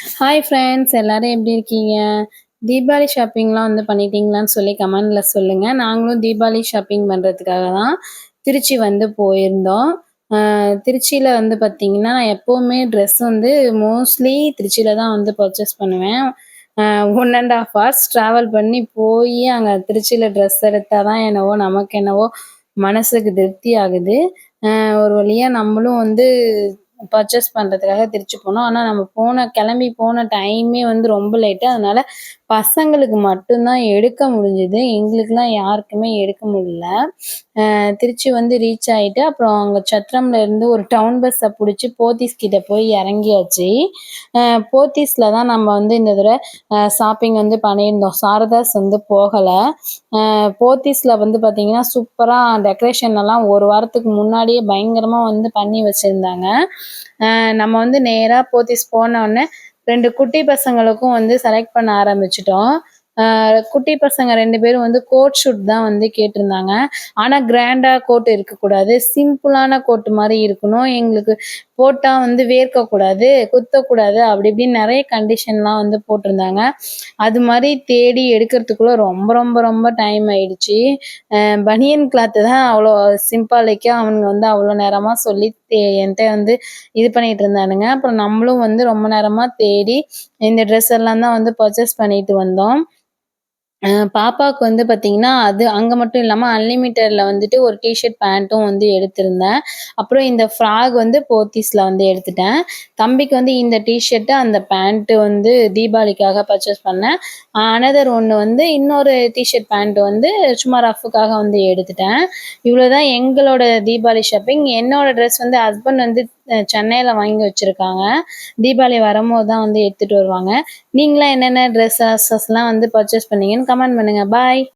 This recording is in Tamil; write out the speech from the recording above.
ஹாய் ஃப்ரெண்ட்ஸ் எல்லாரும் எப்படி இருக்கீங்க? தீபாவளி ஷாப்பிங்லாம் வந்து பண்ணிட்டீங்களான்னு சொல்லி கமெண்ட்ல சொல்லுங்க. நாங்களும் தீபாவளி ஷாப்பிங் பண்றதுக்காக தான் திருச்சி வந்து போயிருந்தோம். திருச்சியில வந்து பார்த்தீங்கன்னா, நான் எப்பவுமே ட்ரெஸ் வந்து மோஸ்ட்லி திருச்சியில தான் வந்து பர்ச்சேஸ் பண்ணுவேன். 1 1/2 ஹார்ஸ் ட்ராவல் பண்ணி போயி அங்க திருச்சியில ட்ரெஸ் எடுத்தா தான் என்னவோ நமக்கு என்னவோ மனசுக்கு திருப்தி ஆகுது. ஒரு வழியா நம்மளும் வந்து பர்ச்சேஸ் பண்றதுக்காக திருச்சி போனோம். ஆனா நம்ம கிளம்பி போன டைமே வந்து ரொம்ப லேட்டு. அதனால பசங்களுக்கு மட்டும் தான் எடுக்க முடிஞ்சது. எங்களுக்கெல்லாம் யாருக்குமே எடுக்க முடியல. திருச்சி வந்து ரீச் ஆயிட்டு, அப்புறம் அங்க சத்திரம்ல இருந்து ஒரு டவுன் பஸ்ஸ புடிச்சு போத்தீஸ் கிட்ட போய் இறங்கியாச்சு. அ போத்தீஸ்ல தான் நம்ம வந்து இந்த தடவ ஷாப்பிங் வந்து பண்ணியிருந்தோம். சாரதாஸ் வந்து போகல. போத்தீஸ்ல வந்து பார்த்தீங்கன்னா, சூப்பரா டெக்கரேஷன் எல்லாம் 1 வாரத்துக்கு முன்னாடியே பயங்கரமா வந்து பண்ணி வச்சிருந்தாங்க. நம்ம வந்து நேரா போத்தீஸ் போனோனே 2 குட்டி பசங்களுக்கும் வந்து செலக்ட் பண்ண ஆரம்பிச்சுட்டோம். குட்டி பசங்க 2 பேரும் வந்து கோட் ஷூட் தான் வந்து கேட்டிருந்தாங்க. ஆனா கிராண்டா கோட் இருக்கக்கூடாது. சிம்பிளான கோட் மாரி இருக்கணும். எங்களுக்கு போட்டா வந்து வேர்க்கக்கூடாது, குத்தக்கூடாது அப்படி இப்படின்னு நெறைய கண்டிஷன்லாம் வந்து போட்டிருந்தாங்க. அது மாரி தேடி எடுக்கிறதுக்குள்ள ரொம்ப ரொம்ப ரொம்ப டைம் ஆயிடுச்சு. பனியன் கிளாத்து தான் அவ்வளோ சிம்பாலிக்கா அவனுங்க வந்து அவ்வளோ நேரமா சொல்லி என்ட்ட வந்து இது பண்ணிட்டு இருந்தானுங்க. அப்புறம் நம்மளும் வந்து ரொம்ப நேரமா தேடி இந்த ட்ரெஸ் எல்லாம் தான் வந்து பர்ச்சேஸ் பண்ணிட்டு வந்தோம். பாப்பாவுக்கு வந்து பார்த்தீங்கன்னா, அது அங்க மட்டும் இல்லாம அன்லிமிட்டட்ல வந்துட்டு ஒரு டீ ஷர்ட், பேண்ட்டும் வந்து எடுத்திருந்தேன். அப்புறம் இந்த ஃப்ராக் வந்து போத்தீஸ்ல வந்து எடுத்துட்டேன். தம்பிக்கு வந்து இந்த டீ ஷர்ட்டு, அந்த பேண்ட்டு வந்து தீபாவளிக்காக பர்ச்சேஸ் பண்ணேன். அனதர் ஒண்ணு வந்து இன்னொரு டீ ஷர்ட், பேண்ட் வந்து சும்மா ரஃப்ஃபுக்காக வந்து எடுத்துட்டேன். இவ்வளோதான் எங்களோட தீபாவளி ஷாப்பிங். என்னோட ட்ரெஸ் வந்து ஹஸ்பண்ட் வந்து சென்னையில வாங்கி வச்சிருக்காங்க. தீபாவளி வரும்போது தான் வந்து எடுத்துட்டு வருவாங்க. நீங்கலாம் என்னென்ன ட்ரெஸ்ஸஸ்லாம் வந்து பர்ச்சேஸ் பண்ணீங்கன்னு கமெண்ட் பண்ணுங்க. பாய்.